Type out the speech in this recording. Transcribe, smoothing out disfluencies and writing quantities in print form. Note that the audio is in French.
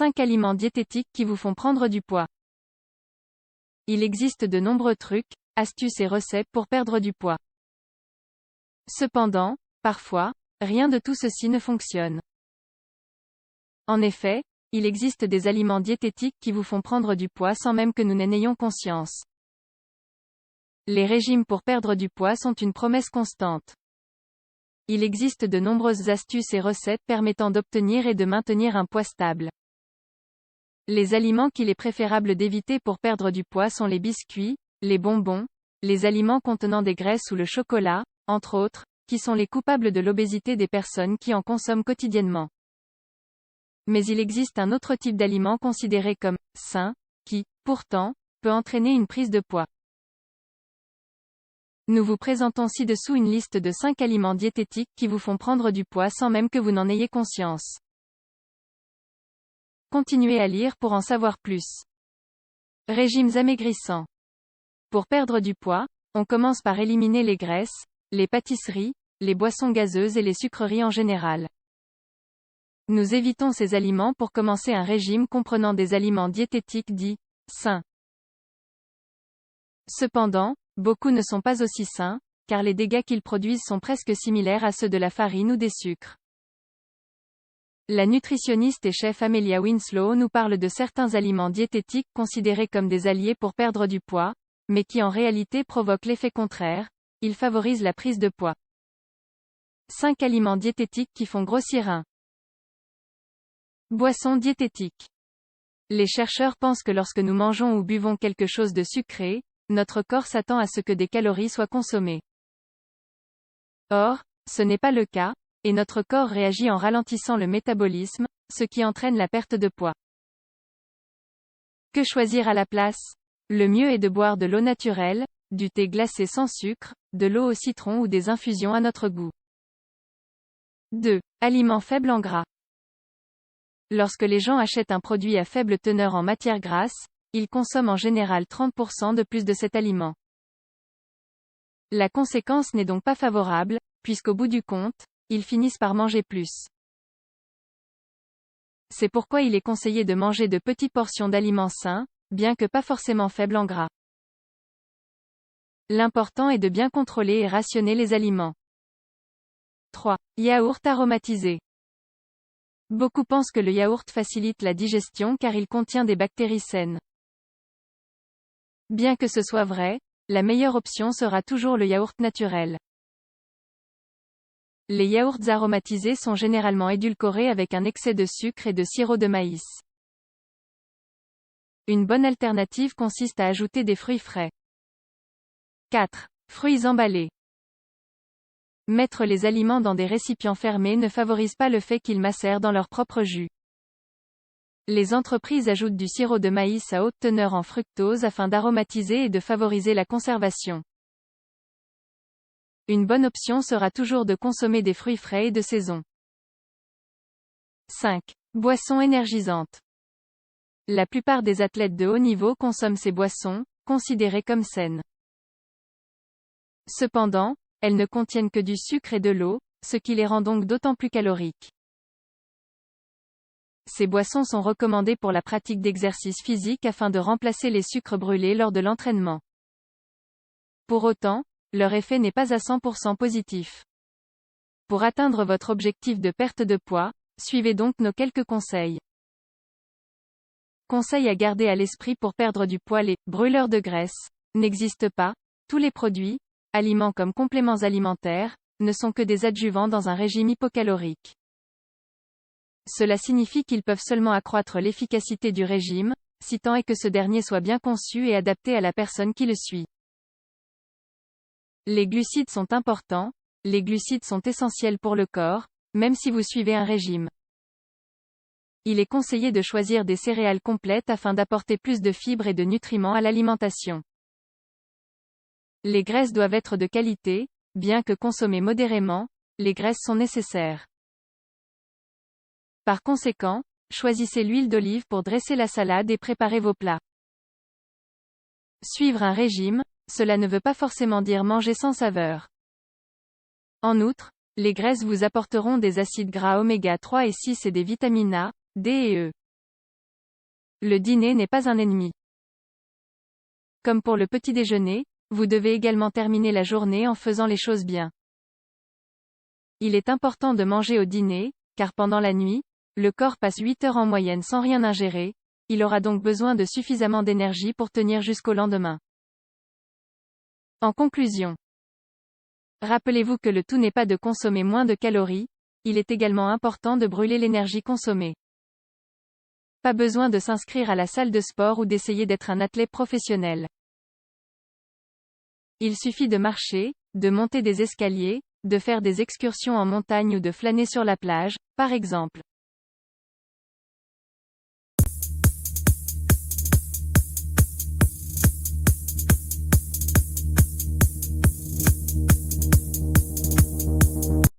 5 aliments diététiques qui vous font prendre du poids. Il existe de nombreux trucs, astuces et recettes pour perdre du poids. Cependant, parfois, rien de tout ceci ne fonctionne. En effet, il existe des aliments diététiques qui vous font prendre du poids sans même que nous n'en ayons conscience. Les régimes pour perdre du poids sont une promesse constante. Il existe de nombreuses astuces et recettes permettant d'obtenir et de maintenir un poids stable. Les aliments qu'il est préférable d'éviter pour perdre du poids sont les biscuits, les bonbons, les aliments contenant des graisses ou le chocolat, entre autres, qui sont les coupables de l'obésité des personnes qui en consomment quotidiennement. Mais il existe un autre type d'aliments considéré comme sain, qui, pourtant, peut entraîner une prise de poids. Nous vous présentons ci-dessous une liste de 5 aliments diététiques qui vous font prendre du poids sans même que vous n'en ayez conscience. Continuez à lire pour en savoir plus. Régimes amaigrissants. Pour perdre du poids, on commence par éliminer les graisses, les pâtisseries, les boissons gazeuses et les sucreries en général. Nous évitons ces aliments pour commencer un régime comprenant des aliments diététiques dits sains. Cependant, beaucoup ne sont pas aussi sains, car les dégâts qu'ils produisent sont presque similaires à ceux de la farine ou des sucres. La nutritionniste et chef Amelia Winslow nous parle de certains aliments diététiques considérés comme des alliés pour perdre du poids, mais qui en réalité provoquent l'effet contraire, ils favorisent la prise de poids. 5 aliments diététiques qui font grossir un. Boissons diététiques. Les chercheurs pensent que lorsque nous mangeons ou buvons quelque chose de sucré, notre corps s'attend à ce que des calories soient consommées. Or, ce n'est pas le cas, et notre corps réagit en ralentissant le métabolisme, ce qui entraîne la perte de poids. Que choisir à la place? Le mieux est de boire de l'eau naturelle, du thé glacé sans sucre, de l'eau au citron ou des infusions à notre goût. 2. Aliments faibles en gras. Lorsque les gens achètent un produit à faible teneur en matière grasse, ils consomment en général 30% de plus de cet aliment. La conséquence n'est donc pas favorable, puisqu'au bout du compte, ils finissent par manger plus. C'est pourquoi il est conseillé de manger de petites portions d'aliments sains, bien que pas forcément faibles en gras. L'important est de bien contrôler et rationner les aliments. 3. Yaourt aromatisé. Beaucoup pensent que le yaourt facilite la digestion car il contient des bactéries saines. Bien que ce soit vrai, la meilleure option sera toujours le yaourt naturel. Les yaourts aromatisés sont généralement édulcorés avec un excès de sucre et de sirop de maïs. Une bonne alternative consiste à ajouter des fruits frais. 4. Fruits emballés. Mettre les aliments dans des récipients fermés ne favorise pas le fait qu'ils macèrent dans leur propre jus. Les entreprises ajoutent du sirop de maïs à haute teneur en fructose afin d'aromatiser et de favoriser la conservation. Une bonne option sera toujours de consommer des fruits frais et de saison. 5. Boissons énergisantes. La plupart des athlètes de haut niveau consomment ces boissons, considérées comme saines. Cependant, elles ne contiennent que du sucre et de l'eau, ce qui les rend donc d'autant plus caloriques. Ces boissons sont recommandées pour la pratique d'exercices physiques afin de remplacer les sucres brûlés lors de l'entraînement. Pour autant, leur effet n'est pas à 100% positif. Pour atteindre votre objectif de perte de poids, suivez donc nos quelques conseils. Conseils à garder à l'esprit pour perdre du poids: les brûleurs de graisse n'existent pas. Tous les produits, aliments comme compléments alimentaires, ne sont que des adjuvants dans un régime hypocalorique. Cela signifie qu'ils peuvent seulement accroître l'efficacité du régime, si tant est que ce dernier soit bien conçu et adapté à la personne qui le suit. Les glucides sont importants, les glucides sont essentiels pour le corps, même si vous suivez un régime. Il est conseillé de choisir des céréales complètes afin d'apporter plus de fibres et de nutriments à l'alimentation. Les graisses doivent être de qualité, bien que consommées modérément, les graisses sont nécessaires. Par conséquent, choisissez l'huile d'olive pour dresser la salade et préparer vos plats. Suivre un régime, cela ne veut pas forcément dire manger sans saveur. En outre, les graisses vous apporteront des acides gras oméga 3 et 6 et des vitamines A, D et E. le dîner n'est pas un ennemi. Comme pour le petit déjeuner, vous devez également terminer la journée en faisant les choses bien. Il est important de manger au dîner, car pendant la nuit, le corps passe 8 heures en moyenne sans rien ingérer, il aura donc besoin de suffisamment d'énergie pour tenir jusqu'au lendemain. En conclusion, rappelez-vous que le tout n'est pas de consommer moins de calories, il est également important de brûler l'énergie consommée. Pas besoin de s'inscrire à la salle de sport ou d'essayer d'être un athlète professionnel. Il suffit de marcher, de monter des escaliers, de faire des excursions en montagne ou de flâner sur la plage, par exemple.